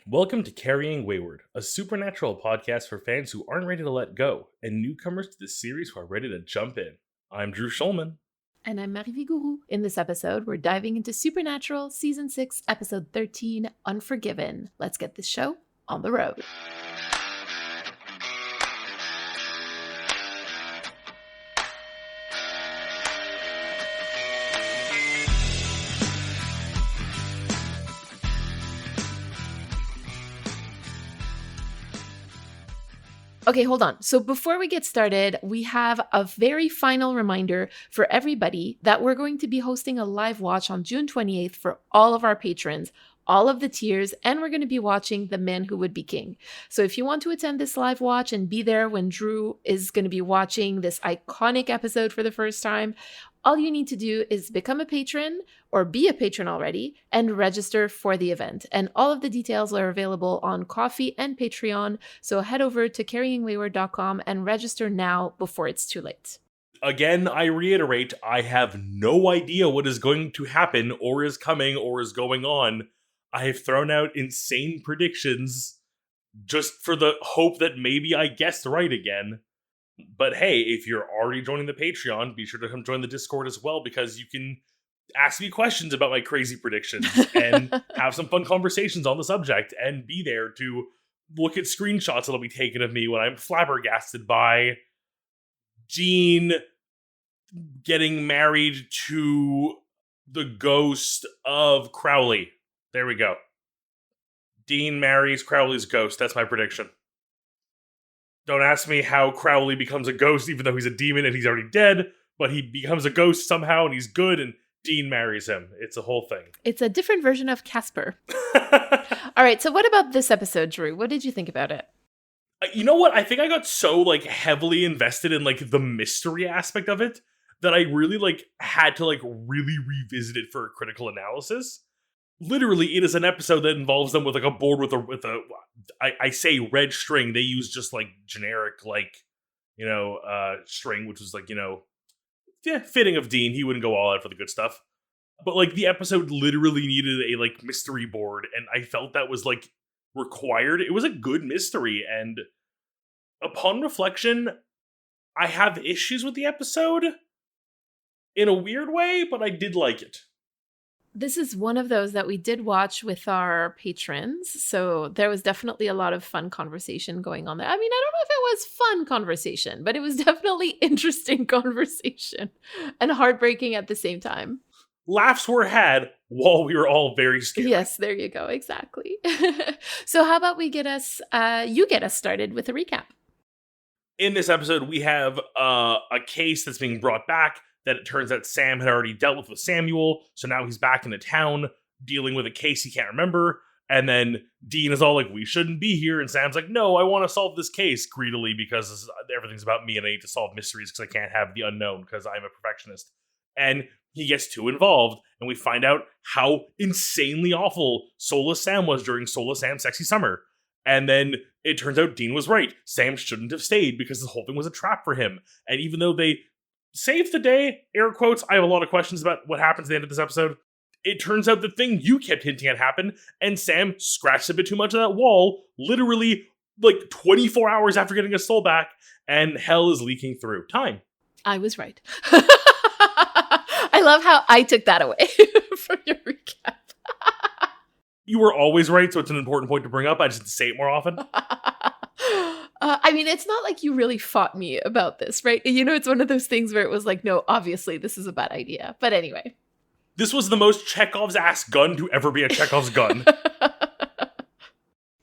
Welcome to Carrying Wayward, a supernatural podcast for fans who aren't ready to let go, and newcomers to the series who are ready to jump in. I'm Drew Schulman. And I'm Marie Vigourou. In this episode, we're diving into Supernatural Season 6, Episode 13, Unforgiven. Let's get this show on the road. Okay, hold on. So before we get started, we have a very final reminder for everybody that we're going to be hosting a live watch on June 28th for all of our patrons, all of the tiers, and we're going to be watching The Man Who Would Be King. So if you want to attend this live watch and be there when Drew is going to be watching this iconic episode for the first time, all you need to do is become a patron or be a patron already and register for the event. And all of the details are available on Ko-fi and Patreon. So head over to carryingwayward.com and register now before it's too late. Again, I reiterate, I have no idea what is going to happen or is coming or is going on. I have thrown out insane predictions just for the hope that maybe I guessed right again. But hey, if you're already joining the Patreon, be sure to come join the Discord as well, because you can ask me questions about my crazy predictions and have some fun conversations on the subject and be there to look at screenshots that'll be taken of me when I'm flabbergasted by Dean getting married to the ghost of Crowley. There we go. Dean marries Crowley's ghost. That's my prediction. Don't ask me how Crowley becomes a ghost, even though he's a demon and he's already dead, but he becomes a ghost somehow and he's good and Dean marries him. It's a whole thing. It's a different version of Casper. All right, so what about this episode, Drew? What did you think about it? You know what? I think I got so heavily invested in the mystery aspect of it that I really had to really revisit it for a critical analysis. Literally, it is an episode that involves them with a board with a I say red string. They use just generic string, which was fitting of Dean. He wouldn't go all out for the good stuff. But the episode literally needed a mystery board, and I felt that was required. It was a good mystery, and upon reflection, I have issues with the episode in a weird way, but I did like it. This is one of those that we did watch with our patrons, so there was definitely a lot of fun conversation going on there. I mean, I don't know if it was fun conversation, but it was definitely interesting conversation and heartbreaking at the same time. Laughs were had while we were all very scared. Yes, there you go, exactly. So how about you get us started with a recap. In this episode, we have a case that's being brought back that it turns out Sam had already dealt with Samuel, so now he's back in the town dealing with a case he can't remember, and then Dean is all we shouldn't be here, and Sam's no, I want to solve this case greedily because everything's about me and I need to solve mysteries because I can't have the unknown because I'm a perfectionist. And he gets too involved, and we find out how insanely awful Soulless Sam was during Soulless Sam's Sexy Summer. And then it turns out Dean was right. Sam shouldn't have stayed because the whole thing was a trap for him. And even though they saved the day, air quotes, I have a lot of questions about what happens at the end of this episode. It turns out the thing you kept hinting at happened, and Sam scratched a bit too much of that wall, literally 24 hours after getting his soul back, and hell is leaking through. Time. I was right. I love how I took that away from your recap. You were always right, so it's an important point to bring up. I just have to say it more often. I mean, it's not like you really fought me about this, right? It's one of those things where it was no, obviously this is a bad idea. But anyway. This was the most Chekhov's ass gun to ever be a Chekhov's gun.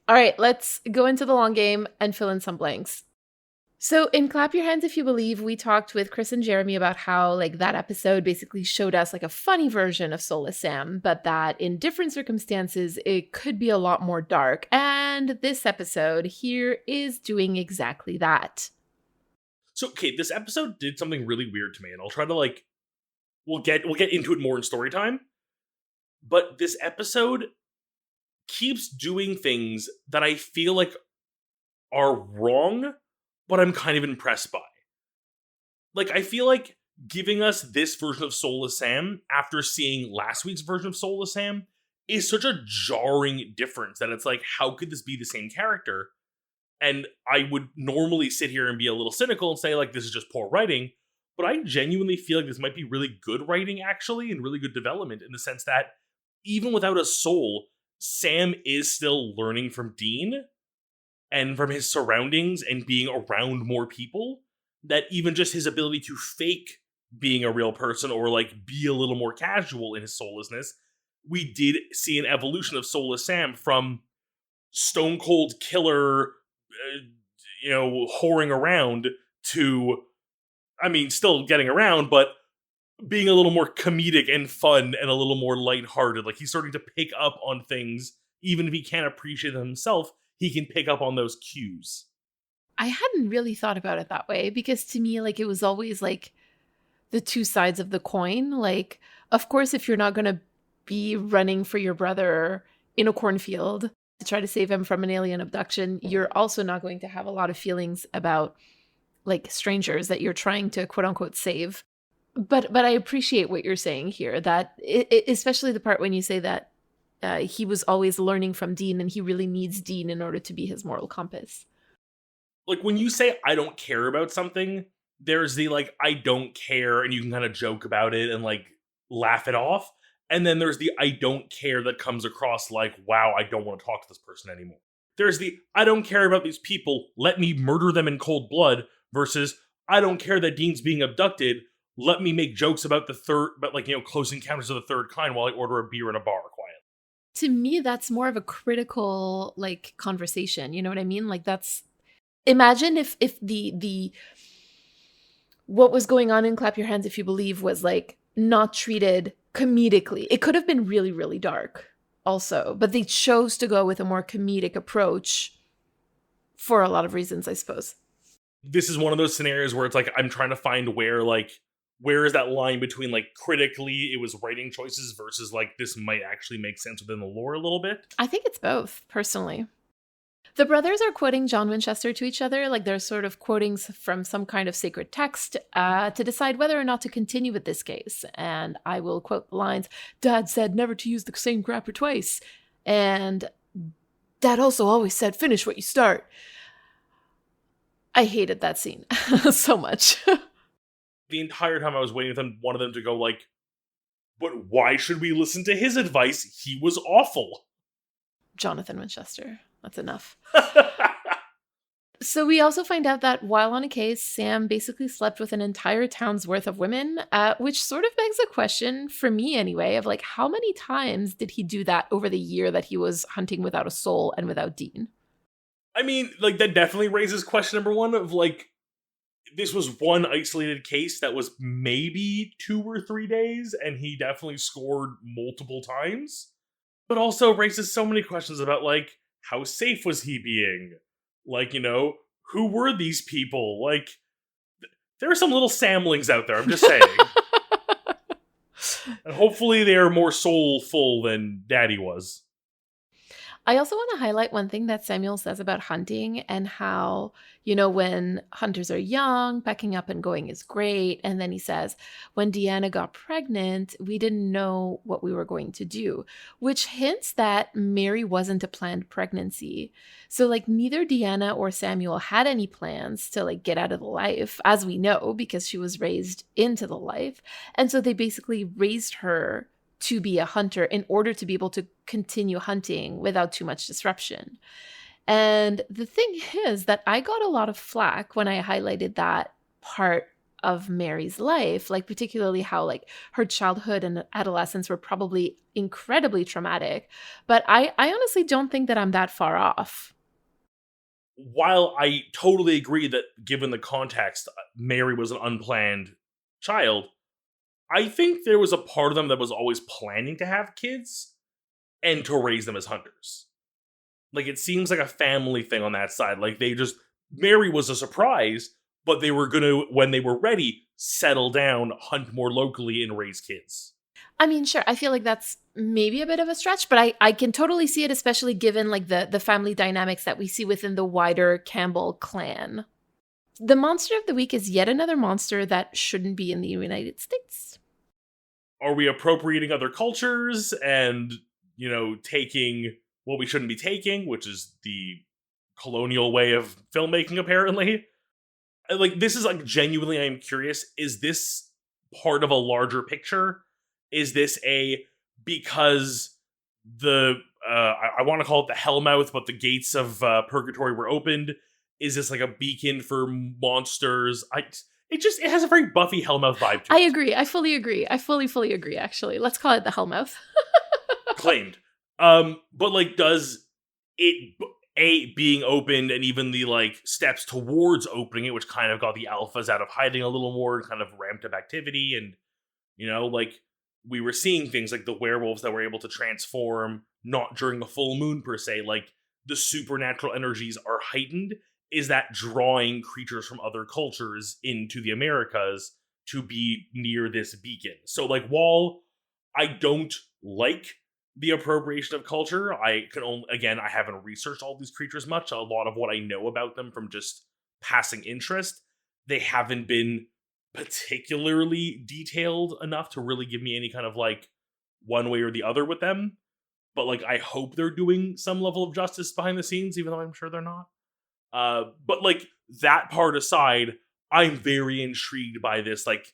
All right, let's go into the long game and fill in some blanks. So in Clap Your Hands If You Believe, we talked with Chris and Jeremy about how that episode basically showed us a funny version of Soulless Sam, but that in different circumstances, it could be a lot more dark. And this episode here is doing exactly that. So, okay, this episode did something really weird to me, and I'll try to we'll get into it more in story time. But this episode keeps doing things that I feel are wrong, but I'm kind of impressed by. I feel giving us this version of Soulless Sam after seeing last week's version of Soulless Sam is such a jarring difference that it's like, how could this be the same character? And I would normally sit here and be a little cynical and say, like, this is just poor writing. But I genuinely feel like this might be really good writing, actually, and really good development in the sense that even without a soul, Sam is still learning from Dean and from his surroundings and being around more people. That even just his ability to fake being a real person or like be a little more casual in his soullessness, we did see an evolution of soulless Sam from stone cold killer, whoring around to, I mean, still getting around, but being a little more comedic and fun and a little more lighthearted. Like he's starting to pick up on things, even if he can't appreciate them himself, he can pick up on those cues. I hadn't really thought about it that way because to me, like, it was always like the two sides of the coin. Like, of course, if you're not going to be running for your brother in a cornfield to try to save him from an alien abduction, you're also not going to have a lot of feelings about like strangers that you're trying to quote unquote save. But I appreciate what you're saying here, that especially the part when you say that he was always learning from Dean and he really needs Dean in order to be his moral compass. Like when you say I don't care about something, there's the like I don't care and you can kind of joke about it and like laugh it off. And then there's the I don't care that comes across like, wow, I don't want to talk to this person anymore. There's the I don't care about these people, let me murder them in cold blood, versus I don't care that Dean's being abducted, let me make jokes about Close Encounters of the Third Kind while I order a beer in a bar quiet. To me, that's more of a critical like conversation. You know what I mean? Like that's, imagine if the what was going on in Clap Your Hands If You Believe was like not treated comedically. It could have been really, really dark also, but they chose to go with a more comedic approach for a lot of reasons, I suppose. This is one of those scenarios where it's like I'm trying to find where is that line between like critically it was writing choices versus like this might actually make sense within the lore a little bit. I think it's both, personally. The brothers are quoting John Winchester to each other, like they're sort of quoting from some kind of sacred text to decide whether or not to continue with this case. And I will quote the lines, "Dad said never to use the same grapper twice." And Dad also always said, "Finish what you start." I hated that scene so much. The entire time I was waiting for one of them to go like, but why should we listen to his advice? He was awful. Jonathan Winchester. That's enough. So we also find out that while on a case, Sam basically slept with an entire town's worth of women, which sort of begs a question, for me anyway, of like, how many times did he do that over the year that he was hunting without a soul and without Dean? I mean, like, that definitely raises question number one of like, this was one isolated case that was maybe 2 or 3 days, and he definitely scored multiple times. But also raises so many questions about like, how safe was he being? Like, who were these people? Like, there are some little Samlings out there, I'm just saying. And hopefully they are more soulful than Daddy was. I also want to highlight one thing that Samuel says about hunting and how, when hunters are young, packing up and going is great. And then he says, when Deanna got pregnant, we didn't know what we were going to do, which hints that Mary wasn't a planned pregnancy. So like neither Deanna or Samuel had any plans to like get out of the life, as we know, because she was raised into the life. And so they basically raised her to be a hunter in order to be able to continue hunting without too much disruption. And the thing is that I got a lot of flack when I highlighted that part of Mary's life, like particularly how like her childhood and adolescence were probably incredibly traumatic. But I honestly don't think that I'm that far off. While I totally agree that given the context, Mary was an unplanned child, I think there was a part of them that was always planning to have kids and to raise them as hunters. Like, it seems like a family thing on that side. Like, Mary was a surprise, but they were gonna, when they were ready, settle down, hunt more locally, and raise kids. I mean, sure, I feel like that's maybe a bit of a stretch, but I can totally see it, especially given like the family dynamics that we see within the wider Campbell clan. The monster of the week is yet another monster that shouldn't be in the United States. Are we appropriating other cultures and taking what we shouldn't be taking, which is the colonial way of filmmaking, apparently. Like, this is like genuinely, I'm curious, is this part of a larger picture? Is this because the I want to call it the Hellmouth, but the gates of purgatory were opened? Is this like a beacon for monsters? It has a very Buffy Hellmouth vibe to it. I agree. I fully agree. I fully agree, actually. Let's call it the Hellmouth. Claimed. But like, does it being opened and even the like steps towards opening it, which kind of got the alphas out of hiding a little more, kind of ramped up activity, and like we were seeing things like the werewolves that were able to transform not during the full moon per se, like the supernatural energies are heightened. Is that drawing creatures from other cultures into the Americas to be near this beacon? So like, while I don't like the appropriation of culture, I haven't researched all these creatures much. A lot of what I know about them from just passing interest, they haven't been particularly detailed enough to really give me any kind of like one way or the other with them. But like, I hope they're doing some level of justice behind the scenes, even though I'm sure they're not. But like, that part aside, I'm very intrigued by this, like,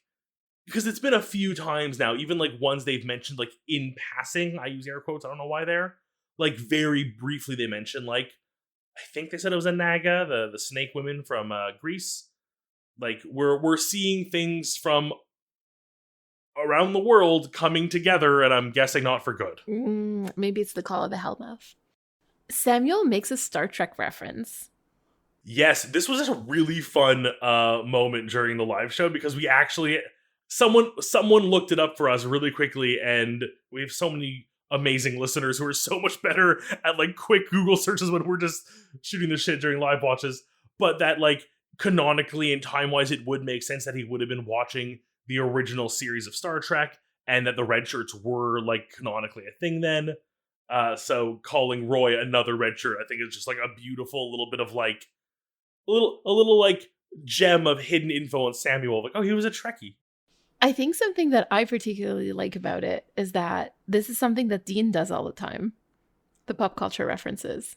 because it's been a few times now, even like ones they've mentioned like in passing. I use air quotes. I don't know why they're like, very briefly they mentioned, like, I think they said it was a Naga, the snake women from Greece. Like, we're seeing things from around the world coming together, and I'm guessing not for good. Maybe it's the call of the Hellmouth. Samuel makes a Star Trek reference. Yes, this was just a really fun moment during the live show, because we actually someone looked it up for us really quickly, and we have so many amazing listeners who are so much better at like quick Google searches when we're just shooting the shit during live watches. But that, like, canonically and time-wise, it would make sense that he would have been watching the original series of Star Trek, and that the red shirts were like canonically a thing then. So calling Roy another red shirt, I think, is just like a beautiful little bit of like a little like gem of hidden info on Samuel. Like, oh, he was a Trekkie. I think something that I particularly like about it is that this is something that Dean does all the time. The pop culture references.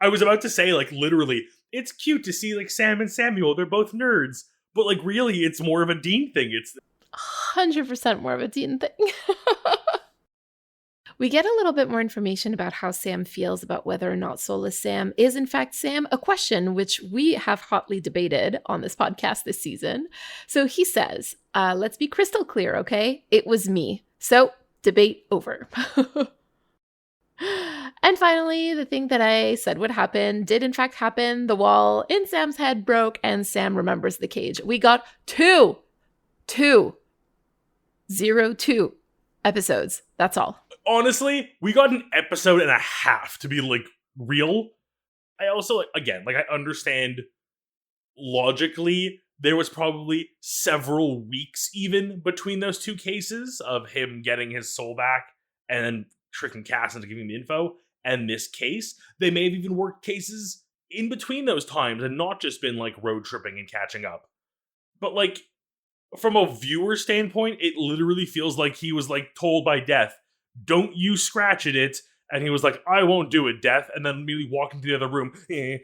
I was about to say, like, literally, it's cute to see like Sam and Samuel. They're both nerds. But like, really, it's more of a Dean thing. It's 100% more of a Dean thing. We get a little bit more information about how Sam feels about whether or not Soulless Sam is in fact Sam, a question which we have hotly debated on this podcast this season. So he says, let's be crystal clear, okay? It was me. So, debate over. And finally, the thing that I said would happen did in fact happen. The wall in Sam's head broke and Sam remembers the cage. We got 2 episodes. That's all. Honestly, we got an episode and a half, to be like real. I also, again, like, I understand logically there was probably several weeks even between those two cases of him getting his soul back and then tricking Cass into giving the info, and this case. They may have even worked cases in between those times and not just been like road tripping and catching up. But like, from a viewer standpoint, it literally feels like he was like told by Death, don't you scratch at it. And he was like, I won't do it, Death. And then immediately walk into the other room.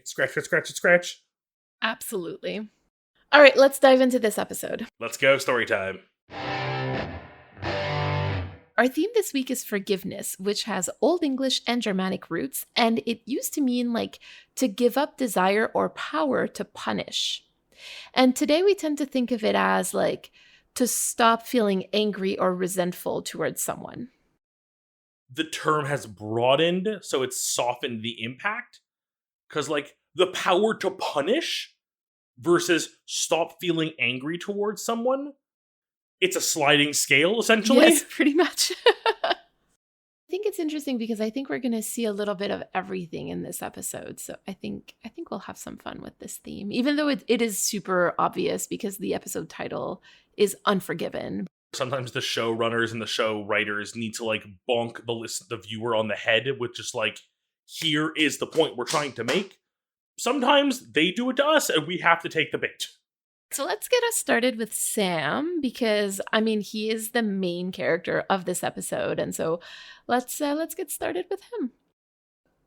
Scratch. Absolutely. All right, let's dive into this episode. Let's go, story time. Our theme this week is forgiveness, which has Old English and Germanic roots, and it used to mean like to give up desire or power to punish. And today we tend to think of it as like to stop feeling angry or resentful towards someone. The term has broadened, so it's softened the impact. Because like, the power to punish versus stop feeling angry towards someone, it's a sliding scale, essentially. Yes, pretty much. I think it's interesting because I think we're going to see a little bit of everything in this episode. So I think we'll have some fun with this theme, even though it is super obvious because the episode title is Unforgiven. Sometimes the showrunners and the show writers need to like bonk the viewer on the head with just like, here is the point we're trying to make. Sometimes they do it to us and we have to take the bait. So let's get us started with Sam because I mean he is the main character of this episode, and so let's get started with him.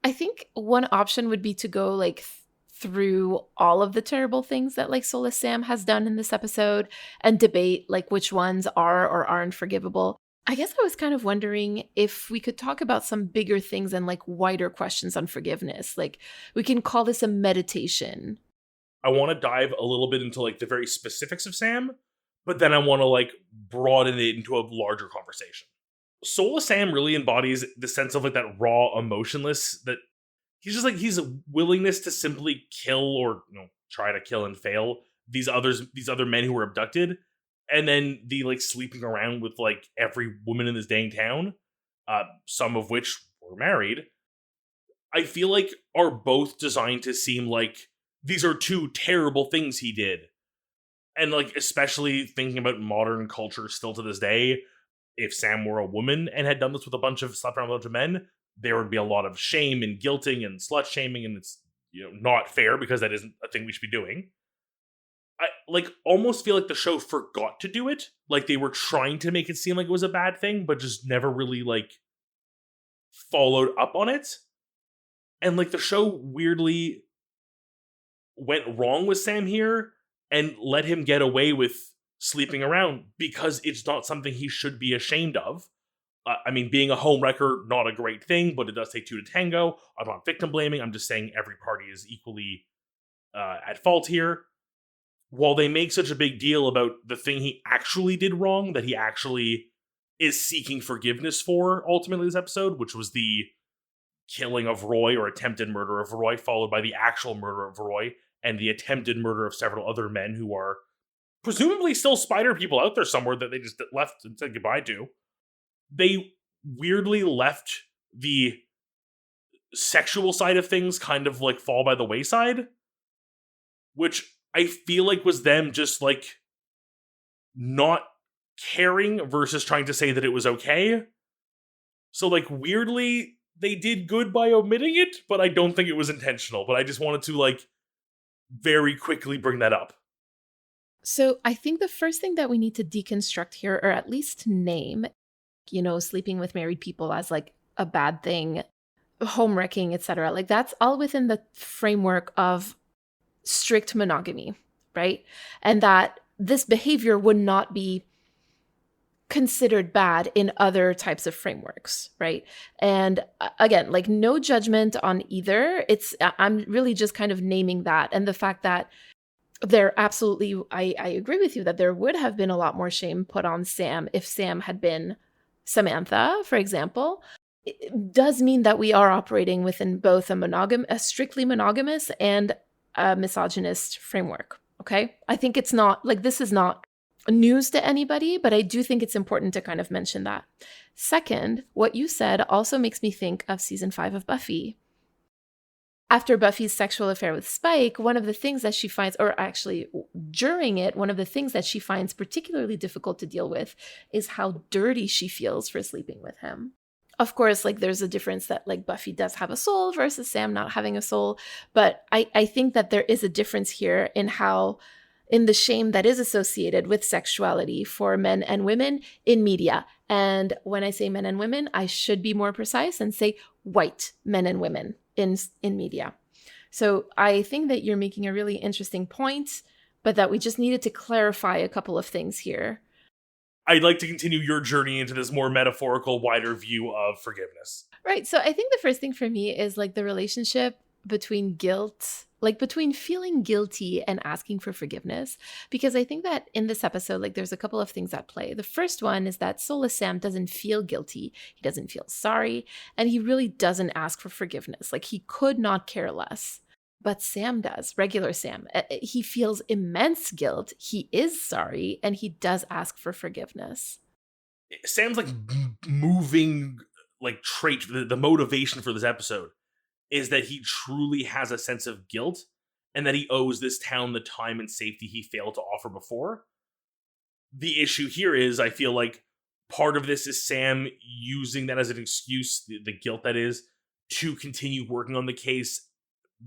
I think one option would be to go like through all of the terrible things that like Soulless Sam has done in this episode and debate like which ones are or aren't forgivable. I guess I was kind of wondering if we could talk about some bigger things and like wider questions on forgiveness. Like we can call this a meditation. I want to dive a little bit into like the very specifics of Sam, but then I want to like broaden it into a larger conversation. Soulless Sam really embodies the sense of like that raw, emotionless that he's just like he's a willingness to simply kill or try to kill and fail these other men who were abducted, and then the like sleeping around with like every woman in this dang town, some of which were married. I feel like are both designed to seem like these are two terrible things he did. And like especially thinking about modern culture still to this day, if Sam were a woman and had done this with a bunch of slept around with a bunch of men, there would be a lot of shame and guilting and slut shaming, and it's not fair because that isn't a thing we should be doing. I like almost feel like the show forgot to do it. Like they were trying to make it seem like it was a bad thing, but just never really like followed up on it. And like the show weirdly went wrong with Sam here and let him get away with sleeping around because it's not something he should be ashamed of. I mean, being a homewrecker, not a great thing, but it does take two to tango. I'm not victim blaming. I'm just saying every party is equally at fault here. While they make such a big deal about the thing he actually did wrong, that he actually is seeking forgiveness for ultimately this episode, which was the killing of Roy or attempted murder of Roy, followed by the actual murder of Roy and the attempted murder of several other men who are presumably still spider people out there somewhere that they just left and said goodbye to. They weirdly left the sexual side of things kind of like fall by the wayside, which I feel like was them just like not caring versus trying to say that it was okay. So like weirdly they did good by omitting it, but I don't think it was intentional. But I just wanted to like very quickly bring that up. So I think the first thing that we need to deconstruct here, or at least name, sleeping with married people as like a bad thing, home wrecking, etc. Like that's all within the framework of strict monogamy, right? And that this behavior would not be considered bad in other types of frameworks, right? And again, like no judgment on either. I'm really just kind of naming that, and the fact that there absolutely, I agree with you that there would have been a lot more shame put on Sam if Sam had been Samantha, for example. It does mean that we are operating within both a strictly monogamous and a misogynist framework. Okay. I think it's not like this is not news to anybody, but I do think it's important to kind of mention that. Second, what you said also makes me think of season 5 of Buffy. After Buffy's sexual affair with Spike, one of the things that she finds, or actually during it, one of the things that she finds particularly difficult to deal with is how dirty she feels for sleeping with him. Of course, like there's a difference that like Buffy does have a soul versus Sam not having a soul. But I think that there is a difference here in the shame that is associated with sexuality for men and women in media. And when I say men and women, I should be more precise and say white men and women in media. So I think that you're making a really interesting point, but that we just needed to clarify a couple of things here. I'd like to continue your journey into this more metaphorical, wider view of forgiveness. Right. So I think the first thing for me is like the relationship between guilt, like between feeling guilty and asking for forgiveness. Because I think that in this episode, like there's a couple of things at play. The first one is that Soulless Sam doesn't feel guilty. He doesn't feel sorry. And he really doesn't ask for forgiveness. Like he could not care less. But Sam does, regular Sam. He feels immense guilt. He is sorry, and he does ask for forgiveness. Sam's like moving like trait, the motivation for this episode is that he truly has a sense of guilt and that he owes this town the time and safety he failed to offer before. The issue here is, I feel like part of this is Sam using that as an excuse, the guilt that is, to continue working on the case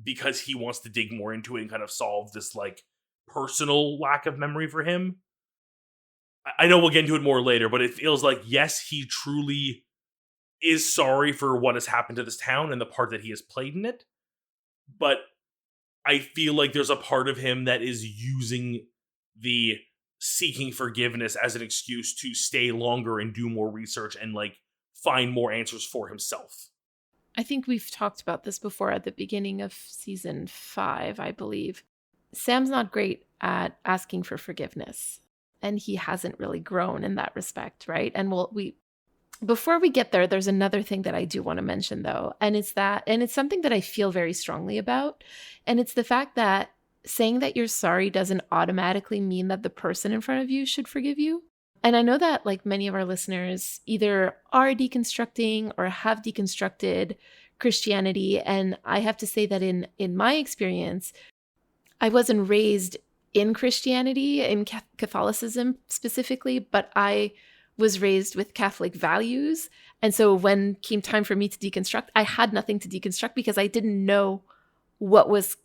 because he wants to dig more into it and kind of solve this like personal lack of memory for him. I know we'll get into it more later, but it feels like, yes, he truly is sorry for what has happened to this town and the part that he has played in it. But I feel like there's a part of him that is using the seeking forgiveness as an excuse to stay longer and do more research and like find more answers for himself. I think we've talked about this before at the beginning of season 5, I believe. Sam's not great at asking for forgiveness, and he hasn't really grown in that respect, right? And before we get there, there's another thing that I do want to mention though, and it's something that I feel very strongly about, and it's the fact that saying that you're sorry doesn't automatically mean that the person in front of you should forgive you. And I know that like many of our listeners either are deconstructing or have deconstructed Christianity, and I have to say that in my experience, I wasn't raised in Christianity, in Catholicism specifically, but I was raised with Catholic values. And so when came time for me to deconstruct, I had nothing to deconstruct because I didn't know what was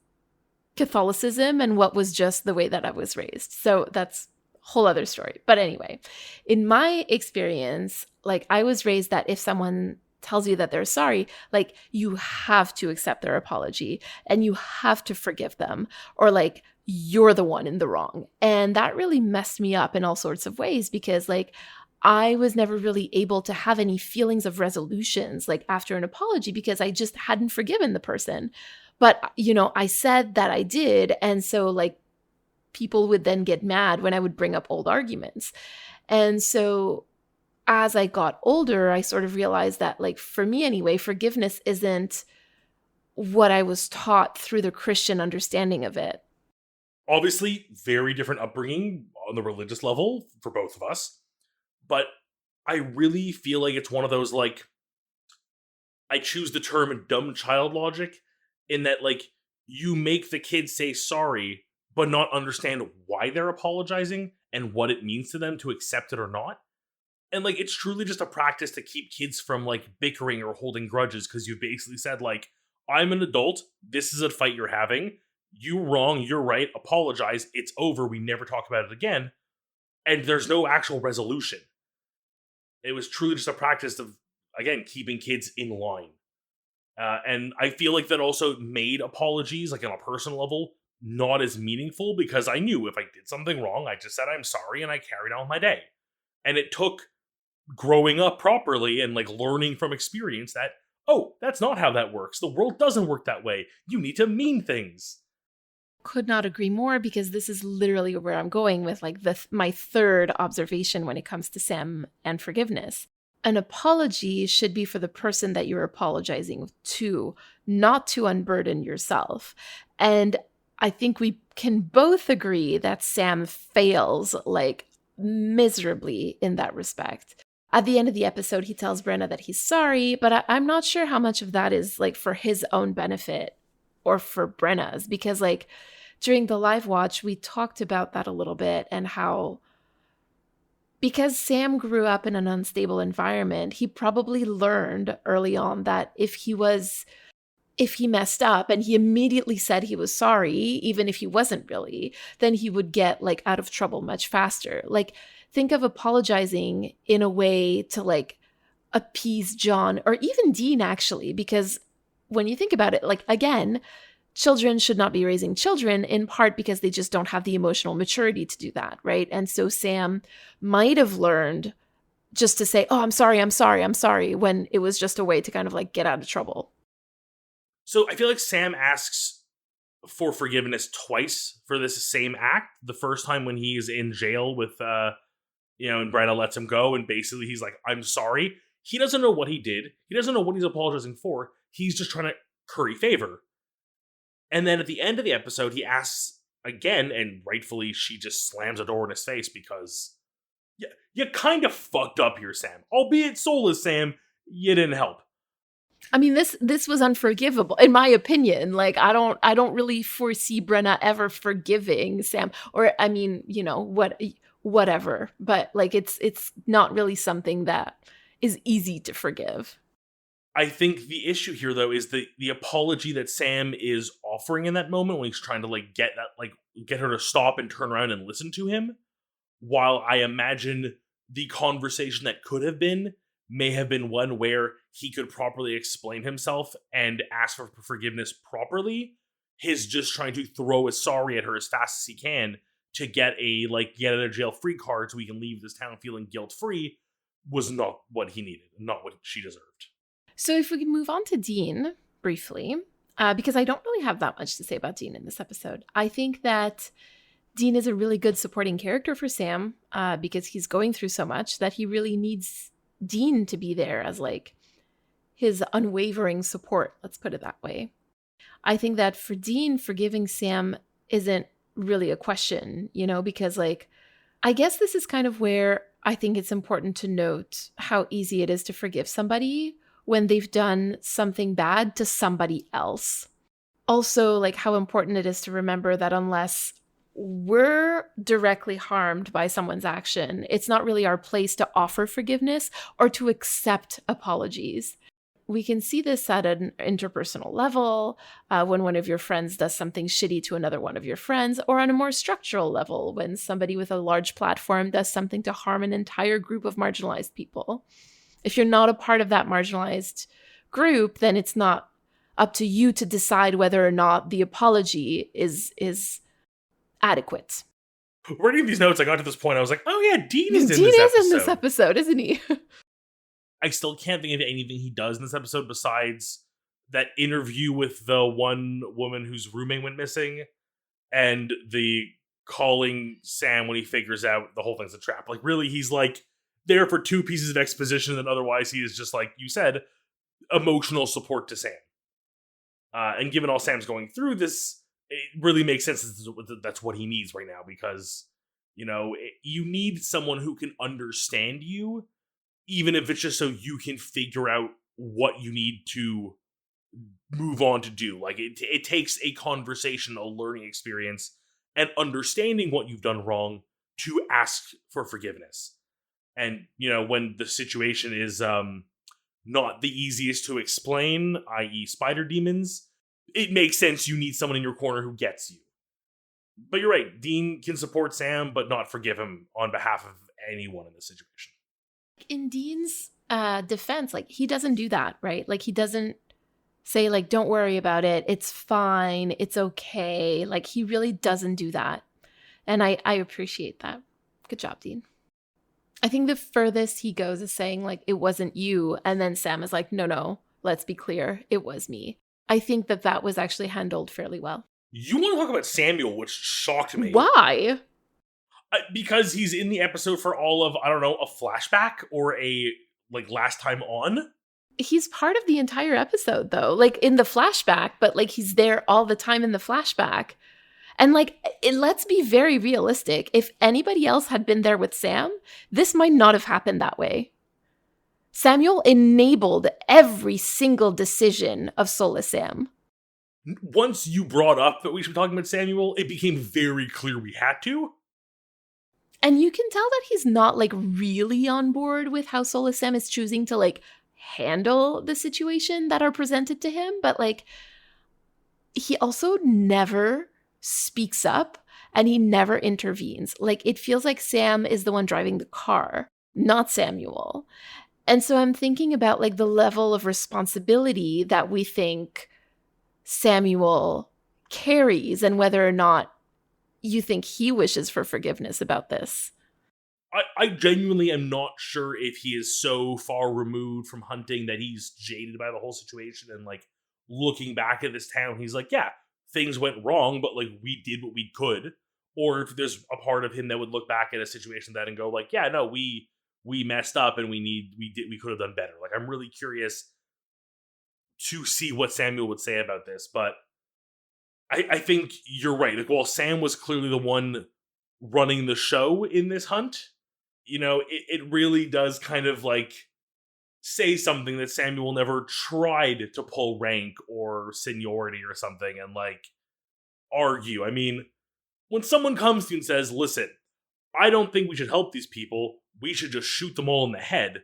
Catholicism and what was just the way that I was raised. So that's a whole other story. But anyway, in my experience, like I was raised that if someone tells you that they're sorry, like you have to accept their apology and you have to forgive them, or like you're the one in the wrong. And that really messed me up in all sorts of ways because like I was never really able to have any feelings of resolutions like after an apology because I just hadn't forgiven the person. But, you know, I said that I did. And so like people would then get mad when I would bring up old arguments. And so as I got older, I sort of realized that like for me anyway, forgiveness isn't what I was taught through the Christian understanding of it. Obviously, very different upbringing on the religious level for both of us. But I really feel like it's one of those, like, I choose the term dumb child logic in that, like, you make the kid say sorry, but not understand why they're apologizing and what it means to them to accept it or not. And, like, it's truly just a practice to keep kids from, like, bickering or holding grudges because you basically said, like, I'm an adult, this is a fight you're having, you're wrong, you're right, apologize, it's over, we never talk about it again. And there's no actual resolution. It was truly just a practice of, again, keeping kids in line. And I feel like that also made apologies, like on a personal level, not as meaningful because I knew if I did something wrong, I just said I'm sorry and I carried on with my day. And it took growing up properly and like learning from experience that, oh, that's not how that works. The world doesn't work that way. You need to mean things. Could not agree more because this is literally where I'm going with like my third observation when it comes to Sam and forgiveness. An apology should be for the person that you're apologizing to, not to unburden yourself. And I think we can both agree that Sam fails like miserably in that respect. At the end of the episode, he tells Brenna that he's sorry, but I'm not sure how much of that is like for his own benefit or for Brenna's, because like during the live watch, we talked about that a little bit and how because Sam grew up in an unstable environment, he probably learned early on that if he messed up and he immediately said he was sorry, even if he wasn't really, then he would get like out of trouble much faster. Like think of apologizing in a way to like appease John or even Dean actually, because when you think about it, like again, children should not be raising children in part because they just don't have the emotional maturity to do that, right? And so Sam might have learned just to say, oh, I'm sorry, when it was just a way to kind of like get out of trouble. So I feel like Sam asks for forgiveness twice for this same act. The first time when he's in jail with, and Brenna lets him go, and basically he's like, I'm sorry. He doesn't know what he did. He doesn't know what he's apologizing for. He's just trying to curry favor. And then at the end of the episode, he asks again, and rightfully, she just slams a door in his face because you kind of fucked up here, Sam. Albeit soulless, Sam, you didn't help. I mean, this was unforgivable, in my opinion. Like, I don't really foresee Brenna ever forgiving Sam, or I mean, whatever. But like, it's not really something that is easy to forgive. I think the issue here, though, is the apology that Sam is offering in that moment when he's trying to like get her to stop and turn around and listen to him. While I imagine the conversation that could have been may have been one where he could properly explain himself and ask for forgiveness properly, his just trying to throw a sorry at her as fast as he can to get a get out of jail free card so he can leave this town feeling guilt free was not what he needed, not what she deserved. So if we can move on to Dean briefly, because I don't really have that much to say about Dean in this episode. I think that Dean is a really good supporting character for Sam because he's going through so much that he really needs Dean to be there as like his unwavering support. Let's put it that way. I think that for Dean, forgiving Sam isn't really a question, because like, I guess this is kind of where I think it's important to note how easy it is to forgive somebody when they've done something bad to somebody else. Also, like how important it is to remember that unless we're directly harmed by someone's action, it's not really our place to offer forgiveness or to accept apologies. We can see this at an interpersonal level when one of your friends does something shitty to another one of your friends, or on a more structural level when somebody with a large platform does something to harm an entire group of marginalized people. If you're not a part of that marginalized group, then it's not up to you to decide whether or not the apology is adequate. Reading these notes, I got to this point, I was like, oh yeah, Dean is in this episode, isn't he? I still can't think of anything he does in this episode besides that interview with the one woman whose roommate went missing and the calling Sam when he figures out the whole thing's a trap. Like, really, he's like there for 2 pieces of exposition, and otherwise he is just, like you said, emotional support to Sam. And given all Sam's going through this, it really makes sense that's what he needs right now, because, you need someone who can understand you, even if it's just so you can figure out what you need to move on to do. Like, it takes a conversation, a learning experience, and understanding what you've done wrong to ask for forgiveness. And, when the situation is not the easiest to explain, i.e. spider demons, it makes sense you need someone in your corner who gets you. But you're right, Dean can support Sam, but not forgive him on behalf of anyone in this situation. In Dean's defense, like, he doesn't do that, right? Like, he doesn't say, like, don't worry about it, it's fine, it's okay. Like, he really doesn't do that. And I appreciate that. Good job, Dean. I think the furthest he goes is saying, like, it wasn't you. And then Sam is like, no, let's be clear, it was me. I think that was actually handled fairly well. You want to talk about Samuel, which shocked me. Why? Because he's in the episode for all of, I don't know, a flashback or a, last time on? He's part of the entire episode, though. Like, in the flashback, but, like, he's there all the time in the flashback. And, like, let's be very realistic. If anybody else had been there with Sam, this might not have happened that way. Samuel enabled every single decision of Soulless Sam. Once you brought up that we should be talking about Samuel, it became very clear we had to. And you can tell that he's not, like, really on board with how Soulless Sam is choosing to, like, handle the situation that are presented to him. But, like, he also never speaks up and he never intervenes. Like, it feels like Sam is the one driving the car, not Samuel. And so I'm thinking about, like, the level of responsibility that we think Samuel carries and whether or not you think he wishes for forgiveness about this. I genuinely am not sure if he is so far removed from hunting that he's jaded by the whole situation and, like, looking back at this town, he's like, yeah, things went wrong, but, like, we did what we could. Or if there's a part of him that would look back at a situation that and go, like, yeah, no, we messed up and we could have done better. Like, I'm really curious to see what Samuel would say about this, but I think you're right. Like, while Sam was clearly the one running the show in this hunt, it really does kind of, like, say something that Samuel never tried to pull rank or seniority or something and, like, argue. I mean, when someone comes to you and says, listen, I don't think we should help these people, we should just shoot them all in the head,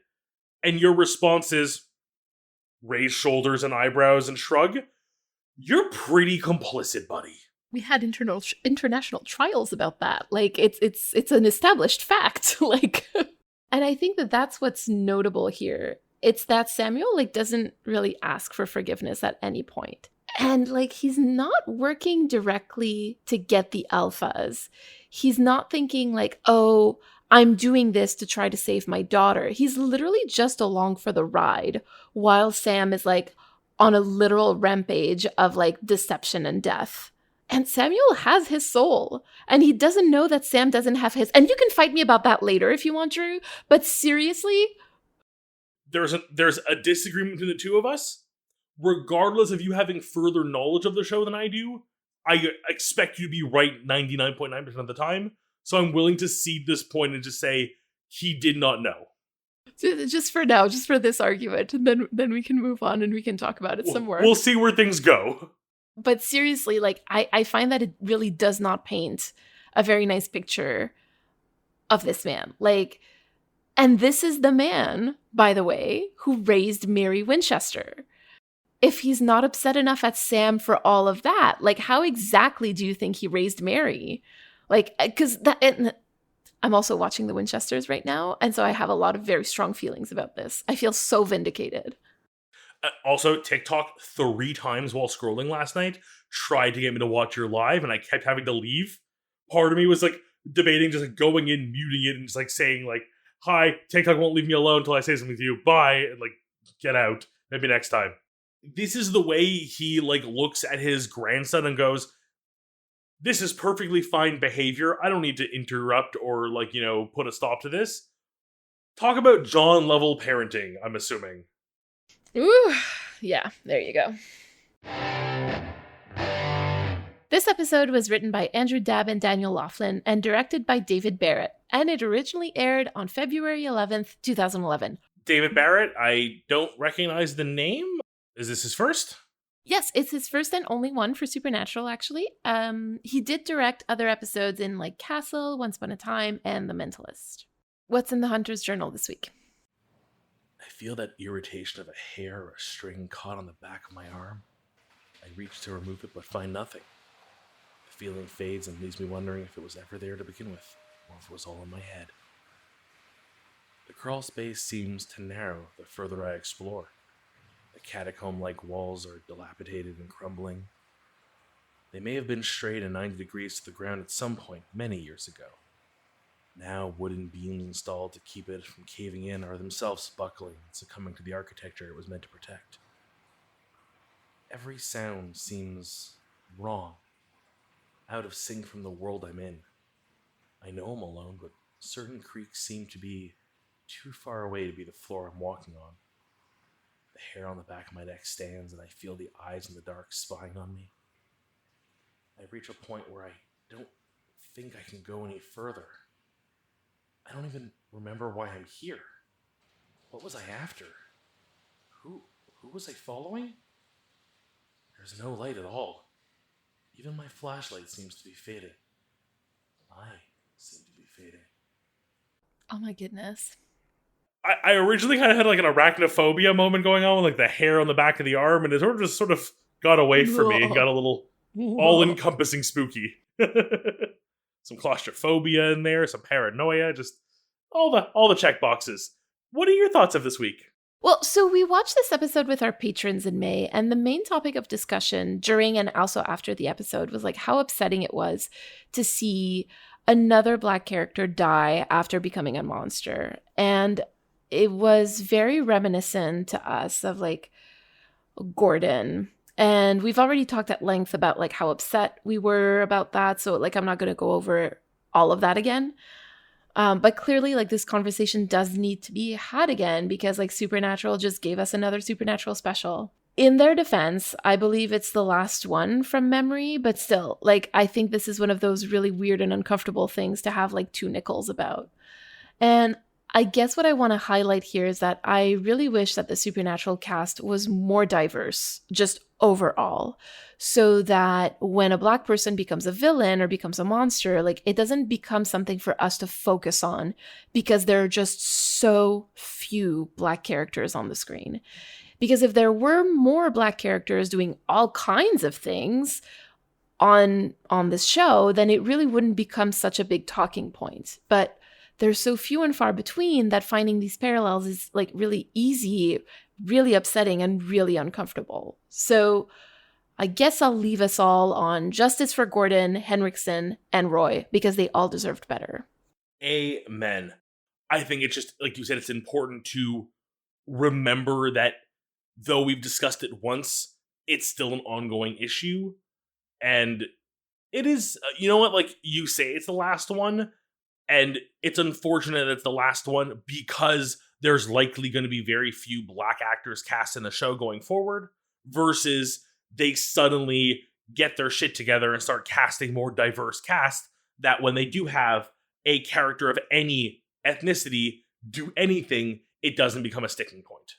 and your response is raise shoulders and eyebrows and shrug, you're pretty complicit, buddy. We had international trials about that. Like it's an established fact. Like, and I think that that's what's notable here. It's that Samuel like doesn't really ask for forgiveness at any point. And like he's not working directly to get the alphas. He's not thinking like, "Oh, I'm doing this to try to save my daughter." He's literally just along for the ride while Sam is like on a literal rampage of like deception and death. And Samuel has his soul, and he doesn't know that Sam doesn't have his. And you can fight me about that later if you want, Drew. But seriously, there's a disagreement between the two of us. Regardless of you having further knowledge of the show than I do, I expect you to be right 99.9% of the time. So I'm willing to cede this point and just say he did not know. Just for now, just for this argument, and then we can move on and we can talk about it some more. We'll see where things go. But seriously, like, I find that it really does not paint a very nice picture of this man. Like, and this is the man, by the way, who raised Mary Winchester. If he's not upset enough at Sam for all of that, like, how exactly do you think he raised Mary? Like, because I'm also watching the Winchesters right now, and so I have a lot of very strong feelings about this. I feel so vindicated. Also, TikTok 3 times while scrolling last night tried to get me to watch your live, and I kept having to leave. Part of me was like debating just like going in, muting it, and just like saying like, "Hi, TikTok won't leave me alone until I say something to you. Bye," and like get out. Maybe next time. This is the way he like looks at his grandson and goes, "This is perfectly fine behavior. I don't need to interrupt or like, put a stop to this." Talk about John level parenting, I'm assuming. Ooh, yeah, there you go. This episode was written by Andrew Dabb and Daniel Laughlin and directed by David Barrett, and it originally aired on February 11th, 2011. David Barrett, I don't recognize the name. Is this his first? Yes, it's his first and only one for Supernatural, actually. He did direct other episodes in like Castle, Once Upon a Time, and The Mentalist. What's in the Hunter's Journal this week? I feel that irritation of a hair or a string caught on the back of my arm. I reach to remove it but find nothing. The feeling fades and leaves me wondering if it was ever there to begin with, or if it was all in my head. The crawl space seems to narrow the further I explore. The catacomb-like walls are dilapidated and crumbling. They may have been straight and 90 degrees to the ground at some point many years ago. Now wooden beams installed to keep it from caving in are themselves buckling and succumbing to the architecture it was meant to protect. Every sound seems wrong, out of sync from the world I'm in. I know I'm alone, but certain creaks seem to be too far away to be the floor I'm walking on. The hair on the back of my neck stands, and I feel the eyes in the dark spying on me. I reach a point where I don't think I can go any further. I don't even remember why I'm here. What was I after? Who was I following? There's no light at all. Even my flashlight seems to be fading. I seem to be fading. Oh my goodness. I originally kind of had like an arachnophobia moment going on with like the hair on the back of the arm, and it sort of got away from me and got a little all-encompassing spooky. Some claustrophobia in there, some paranoia, just all the check boxes. What are your thoughts of this week? Well, so we watched this episode with our patrons in May, and the main topic of discussion during and also after the episode was like how upsetting it was to see another Black character die after becoming a monster. And it was very reminiscent to us of like Gordon. And we've already talked at length about like how upset we were about that. So like I'm not going to go over all of that again. But clearly like this conversation does need to be had again because like Supernatural just gave us another Supernatural special. In their defense, I believe it's the last one from memory, but still, like I think this is one of those really weird and uncomfortable things to have like two nickels about. And I guess what I want to highlight here is that I really wish that the Supernatural cast was more diverse, just overall, so that when a Black person becomes a villain or becomes a monster, like it doesn't become something for us to focus on because there are just so few Black characters on the screen. Because if there were more Black characters doing all kinds of things on this show, then it really wouldn't become such a big talking point. But they're so few and far between that finding these parallels is like really easy, really upsetting, and really uncomfortable. So I guess I'll leave us all on justice for Gordon, Henriksen, and Roy, because they all deserved better. Amen. I think it's just, like you said, it's important to remember that though we've discussed it once, it's still an ongoing issue. And it is, you know what, like you say it's the last one, and it's unfortunate that it's the last one because there's likely going to be very few Black actors cast in the show going forward, versus they suddenly get their shit together and start casting more diverse cast, that when they do have a character of any ethnicity do anything, it doesn't become a sticking point.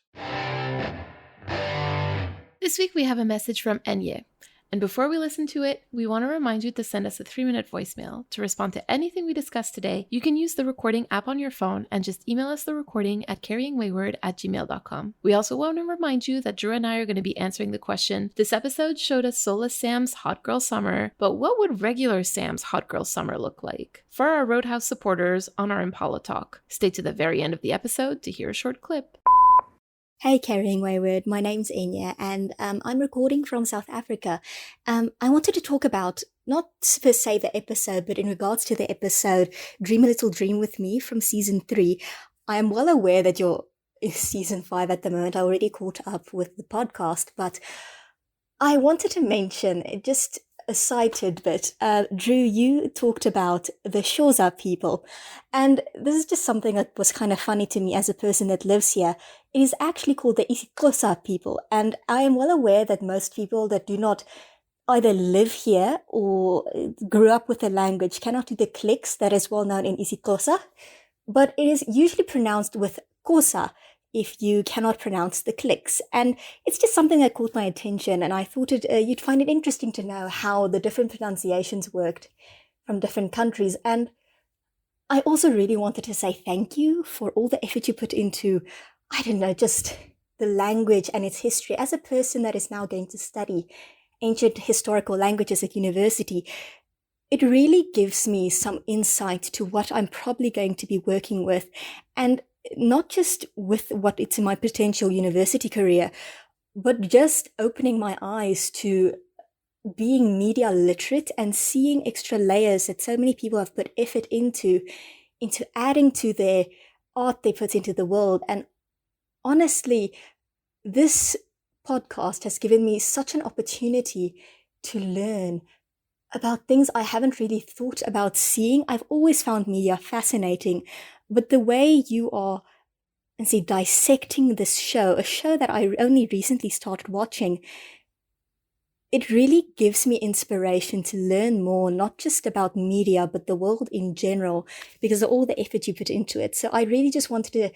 This week we have a message from Enye. And before we listen to it, we want to remind you to send us a 3-minute voicemail. To respond to anything we discussed today, you can use the recording app on your phone and just email us the recording at carryingwayward@gmail.com. We also want to remind you that Drew and I are going to be answering the question, this episode showed us Soulless Sam's Hot Girl Summer, but what would regular Sam's Hot Girl Summer look like? For our Roadhouse supporters on our Impala Talk. Stay to the very end of the episode to hear a short clip. Hey, Carrying Wayward, my name's Enya, and I'm recording from South Africa. I wanted to talk about, not per se the episode, but in regards to the episode Dream a Little Dream with Me from Season 3. I am well aware that you're in Season 5 at the moment. I already caught up with the podcast, but I wanted to mention, just a side tidbit, Drew, you talked about the Xhosa people, and this is just something that was kind of funny to me as a person that lives here. It is actually called the isiXhosa people, and I am well aware that most people that do not either live here or grew up with the language cannot do the clicks that is well known in isiXhosa, but it is usually pronounced with Xhosa if you cannot pronounce the clicks. And it's just something that caught my attention, and I thought you'd find it interesting to know how the different pronunciations worked from different countries. And I also really wanted to say thank you for all the effort you put into, I don't know, just the language and its history. As a person that is now going to study ancient historical languages at university, it really gives me some insight to what I'm probably going to be working with, and not just with what it's in my potential university career, but just opening my eyes to being media literate and seeing extra layers that so many people have put effort into adding to their art they put into the world. And honestly, this podcast has given me such an opportunity to learn about things I haven't really thought about seeing. I've always found media fascinating, but the way you are, and see, dissecting this show, a show that I only recently started watching, it really gives me inspiration to learn more, not just about media, but the world in general, because of all the effort you put into it. So I really just wanted to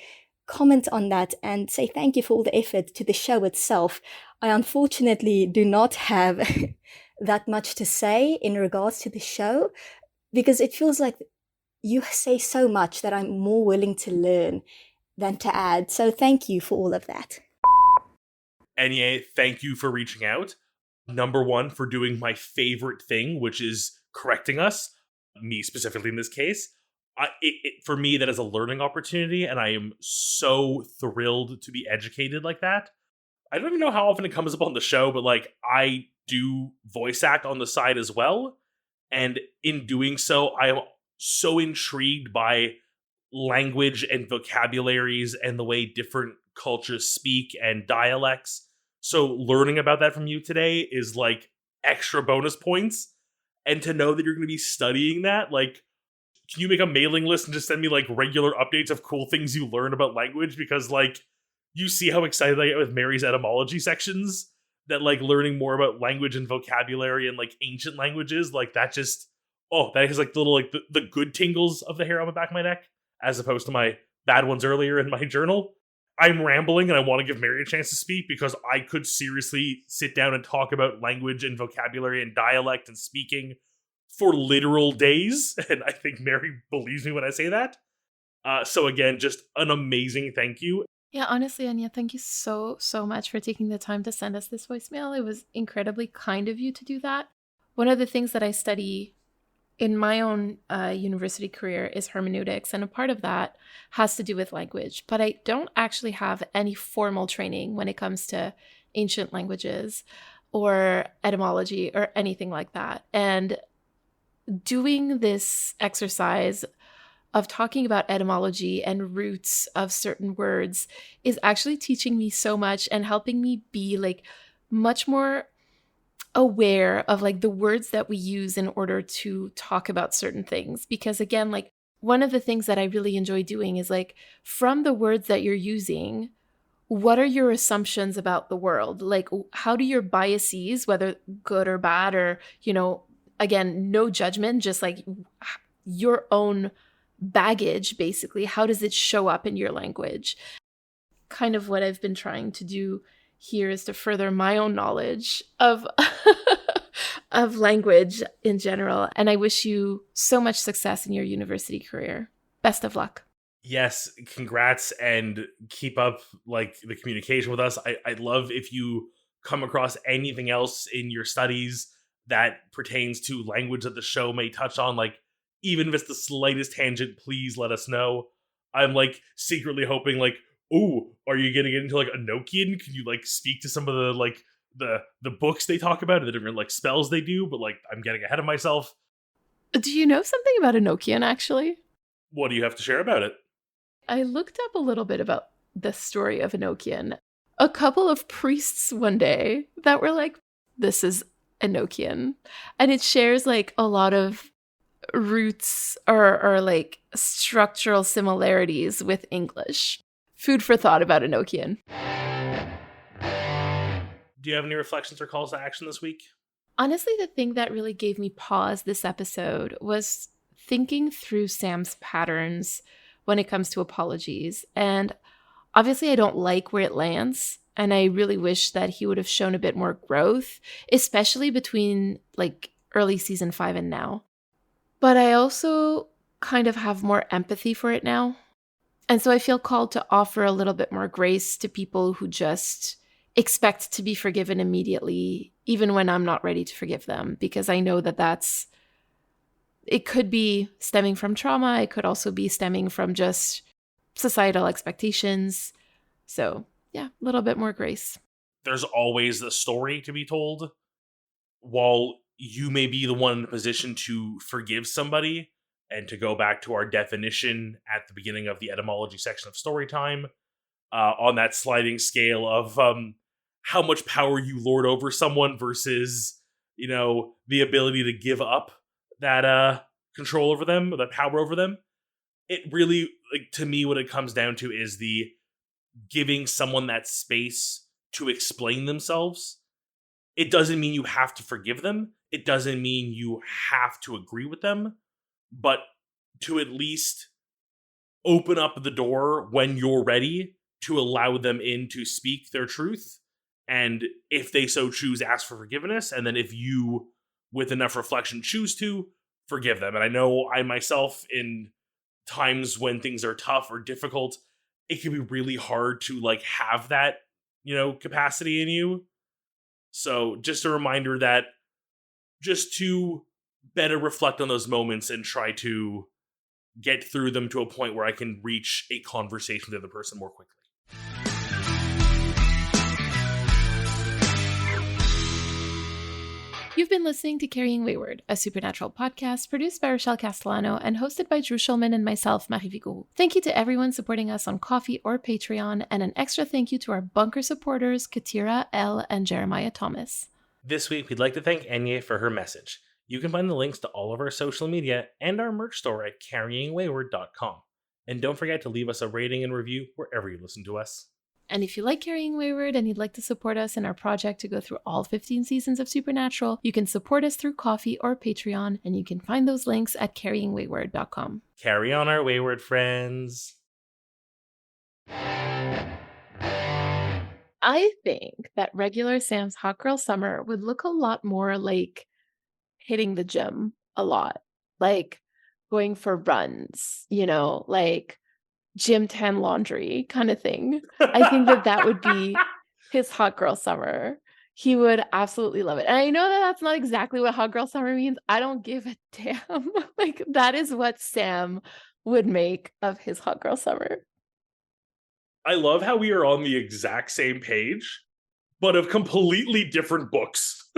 comment on that and say thank you for all the effort to the show itself. I unfortunately do not have that much to say in regards to the show, because it feels like you say so much that I'm more willing to learn than to add. So thank you for all of that. Enye, thank you for reaching out. Number one, for doing my favorite thing, which is correcting us, me specifically in this case. For me, that is a learning opportunity, and I am so thrilled to be educated like that. I don't even know how often it comes up on the show, but like I do voice act on the side as well. And in doing so, I am so intrigued by language and vocabularies and the way different cultures speak and dialects. So learning about that from you today is like extra bonus points. And to know that you're going to be studying that, like, can you make a mailing list and just send me like regular updates of cool things you learn about language? Because like, you see how excited I get with Mary's etymology sections, that like learning more about language and vocabulary and like ancient languages, like that just, oh, that is like the little, like the good tingles of the hair on the back of my neck, as opposed to my bad ones earlier in my journal. I'm rambling and I want to give Mary a chance to speak because I could seriously sit down and talk about language and vocabulary and dialect and speaking for literal days. And I think Mary believes me when I say that. So again, just an amazing thank you. Yeah, honestly, Anya, thank you so much for taking the time to send us this voicemail. It was incredibly kind of you to do that. One of the things that I study in my own university career is hermeneutics, and a part of that has to do with language. But I don't actually have any formal training when it comes to ancient languages or etymology or anything like that. And doing this exercise of talking about etymology and roots of certain words is actually teaching me so much and helping me be like much more aware of like the words that we use in order to talk about certain things. Because again, like one of the things that I really enjoy doing is like from the words that you're using, what are your assumptions about the world? Like how do your biases, whether good or bad, or, again, no judgment, just like your own baggage, basically, how does it show up in your language? Kind of what I've been trying to do here is to further my own knowledge of of language in general. And I wish you so much success in your university career. Best of luck. Yes, congrats, and keep up like the communication with us. I'd love if you come across anything else in your studies that pertains to language that the show may touch on, like even if it's the slightest tangent, please let us know. I'm like secretly hoping like, oh, are you gonna get into like Enochian? Can you like speak to some of the like the books they talk about and the different like spells they do? But like I'm getting ahead of myself. Do you know something about Enochian, actually? What do you have to share about it? I looked up a little bit about the story of Enochian. A couple of priests one day that were like, this is Enochian. And it shares like a lot of roots or like structural similarities with English. Food for thought about Enochian. Do you have any reflections or calls to action this week? Honestly, the thing that really gave me pause this episode was thinking through Sam's patterns when it comes to apologies. And obviously, I don't like where it lands. And I really wish that he would have shown a bit more growth, especially between like early season 5 and now. But I also kind of have more empathy for it now. And so I feel called to offer a little bit more grace to people who just expect to be forgiven immediately, even when I'm not ready to forgive them, because I know that it could be stemming from trauma. It could also be stemming from just societal expectations. So yeah, a little bit more grace. There's always the story to be told. While you may be the one in a position to forgive somebody, and to go back to our definition at the beginning of the etymology section of Storytime, on that sliding scale of how much power you lord over someone versus, the ability to give up that control over them, or that power over them. It really, like, to me, what it comes down to is the giving someone that space to explain themselves. It doesn't mean you have to forgive them. It doesn't mean you have to agree with them, but to at least open up the door when you're ready to allow them in to speak their truth. And if they so choose, ask for forgiveness. And then if you, with enough reflection, choose to, forgive them. And I know I myself, in times when things are tough or difficult, it can be really hard to like have that, capacity in you. So just a reminder that just to better reflect on those moments and try to get through them to a point where I can reach a conversation with the other person more quickly. You've been listening to Carrying Wayward, a supernatural podcast produced by Rochelle Castellano and hosted by Drew Schulman and myself, Marie Vigo. Thank you to everyone supporting us on Ko-fi or Patreon, and an extra thank you to our bunker supporters, Katira, L, and Jeremiah Thomas. This week, we'd like to thank Enya for her message. You can find the links to all of our social media and our merch store at carryingwayward.com. And don't forget to leave us a rating and review wherever you listen to us. And if you like Carrying Wayward and you'd like to support us in our project to go through all 15 seasons of Supernatural, you can support us through Ko-fi or Patreon, and you can find those links at carryingwayward.com. Carry on, our wayward friends. I think that regular Sam's Hot Girl Summer would look a lot more like hitting the gym a lot, like going for runs, like gym tan laundry kind of thing. I think that that would be his hot girl summer. He would absolutely love it. And I know that that's not exactly what hot girl summer means. I don't give a damn. Like, that is what Sam would make of his hot girl summer. I love how we are on the exact same page, but of completely different books.